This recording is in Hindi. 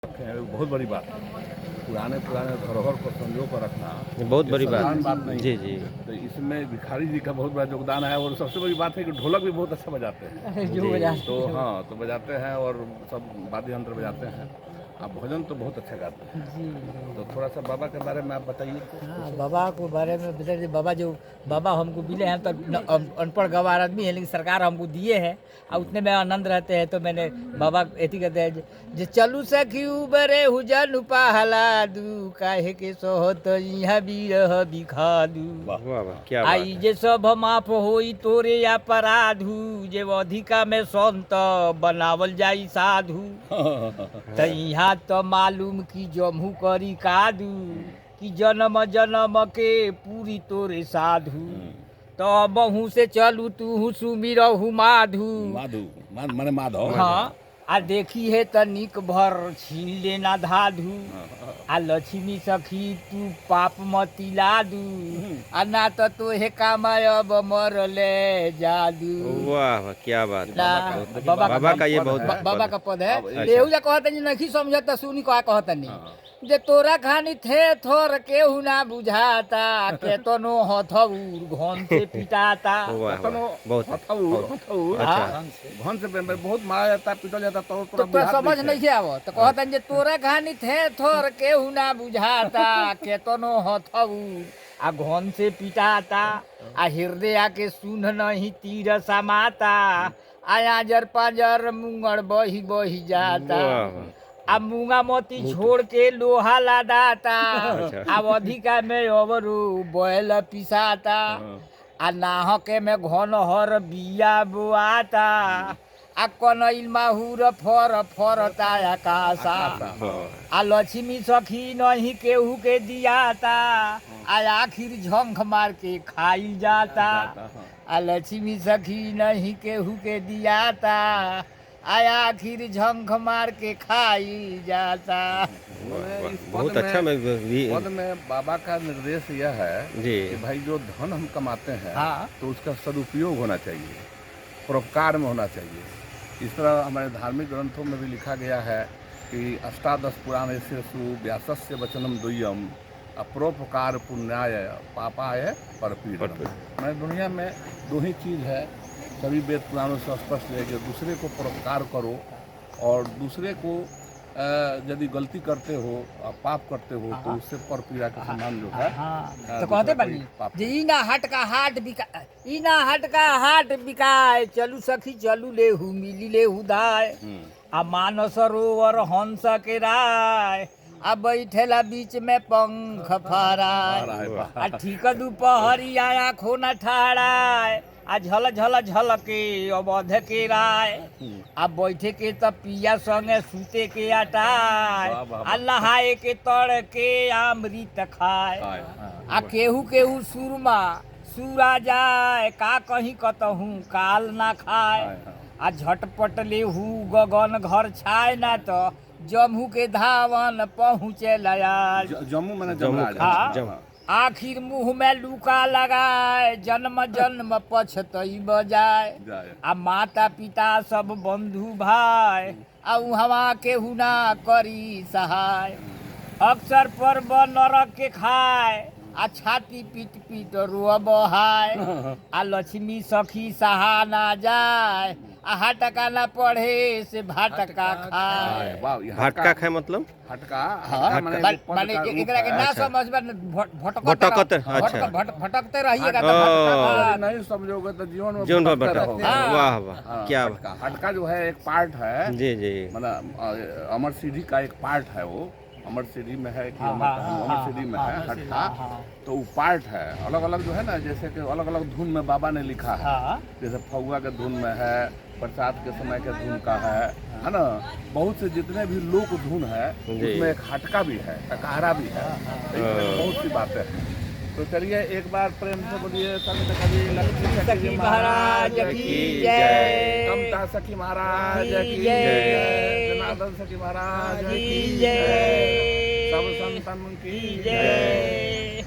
रखे हैं, बहुत बड़ी बात है। पुराने धरोहर को संजो कर रखना बहुत ये बड़ी साधारण बात नहीं जी है। जी तो इसमें भिखारी जी का बहुत बड़ा योगदान है और सबसे बड़ी बात है कि ढोलक भी बहुत अच्छा बजाते हैं। जी तो हाँ, तो बजाते हैं और सब वाद्य यंत्र बजाते हैं। आप भजन तो बहुत अच्छा गाते हैं। जी। तो थोड़ा सा बाबा के बारे में आप बताइए। हाँ, बाबा को बारे में बता दीजिए। बाबा हमको मिले हैं तो अनपढ़ गंवार आदमी है, लेकिन सरकार हमको दिए हैं और उतने में आनंद रहते हैं। तो मैंने बाबा एथी कहते हैं जे चलू सखी उबरे हुजन पहला दू काहे के सोहत यहाँ बीरह बिखादू वाह वाह क्या बात आई है। जे सब माफ होई तोरे अपराधू जे अधिका में संत बनावल जाई साधु त यहाँ तो मालूम की जमू करी कादू कि जन्म जन्म के पूरी तोरे साधु तो बहु से चलू तू सुमिरहु माधु माने माधव। हाँ आ देखी है तनिक भर छीन लेना धाधु आ लक्ष्मी सखी तू पाप मती लादू आ ना तो तोहे कामाय अब मरले जादू। वाह वाह क्या बात है। ना, बाबा का ये बहुत बाबा का पद है। अच्छा। लेहू जा कहतनी नहीं समझत त सुनी का कहतनी जे तोरा खानी थे थोर केहू ना बुझाता केतनो हथौर घन से पिटाता। वाह वाह बहुत अच्छा घन से बहुत मारा जाता, पीटा जाता तो तो समझ नहीं आवत तो कहतन जे तोरा खानी थे थोर केहू ना बुझाता केतनो हथौर आ घन से पिटाता आ हृदय के सुन नहीं तीर समाता आया जर पाजर मुंगड़ बही बही जाता आ मूंगा मोती छोड़ के लोहा लादाता अब अधिका में अवरू बैल पिसाता आ नाहके में घन हर बिया बोआता आ कनैल माहुर फर फरता आकाशा आ लक्ष्मी सखी नहीं केहू के दियाता आ आखिर झंख मार के खाइल जाता आ लक्ष्मी सखी नहीं केहू के दियाता आया आखिर झंख मार के खाई जाता। बहुत अच्छा में पद में बाबा का निर्देश यह है जी कि भाई जो धन हम कमाते हैं हाँ। तो उसका सदुपयोग होना चाहिए, परोपकार में होना चाहिए। इस तरह हमारे धार्मिक ग्रंथों में भी लिखा गया है कि अष्टादश पुराण शेषु व्यासस्य वचनम दुय्यम अपरोपकार पुण्याय पापाय परपीड़नम। हमारी दुनिया में दो ही चीज़ है, सभी वेद पुराणों से स्पष्ट है कि दूसरे को परोपकार करो और दूसरे को यदि गलती करते हो, पाप करते हो तो उससे पर पीड़ा के समान जो है। तो कहते बनी जे इना हट का हाट बिकाए चलू सखी चलू लेहू मिली लेहू दाय आ मानस सरोवर हंस के राय आ बैठेला बीच में पंख फहराए आ ठीक दोपहरी आया खोना ठाड़ाए आ झल झल झल के अवध के राय आ बैठे के त पिया संगे सूते के अटाए आ नहाए के तड़ के अमृत खाए आ केहू केहू सुरमा सूरा जाए का कहीं कतहू काल ना खाए आ झटपट लेहू गगन घर छाए ना तो जम्मू के धावन पहुँचे लया जम्मू मैंने जमराज। आखिर मुंह में लुका लगाए जन्म जन्म पछतई बजाए आ माता पिता सब बंधु भाई आ हवा के हुना करी सहाय अक्सर पर नरक के खाए आ छाती पीट पीट रो बहाय आ लक्ष्मी सखी सहा ना जाए आ हटका ना पढ़े से भाटका खाए। भाटका खाए मतलब हटका माने एकरा के ना समझ में भटकते रहिएगा तो नहीं समझोगे तो जीवन में भटकते। वाह वाह क्या हटका जो है एक पार्ट है जी जी मतलब अमर सीढ़ी का एक पार्ट है। वो अमर सीढ़ी में है कि अमर सीढ़ी में है हटका, तो वो पार्ट है अलग अलग जो है ना, जैसे कि अलग अलग धुन में बाबा ने लिखा है। जैसे फगुआ के धुन में है, बरसात के समय के धुन का है ना, बहुत से जितने भी लोक धुन है उसमें एक हटका भी है, टकहरा भी है, बहुत सी बातें हैं। तो चलिए एक बार प्रेम से बोलिए संत कवि लक्ष्मी सखी महाराज की जय, कमता सखी महाराज की जय, जनार्दन सखी महाराज की जय, सब संतन की जय।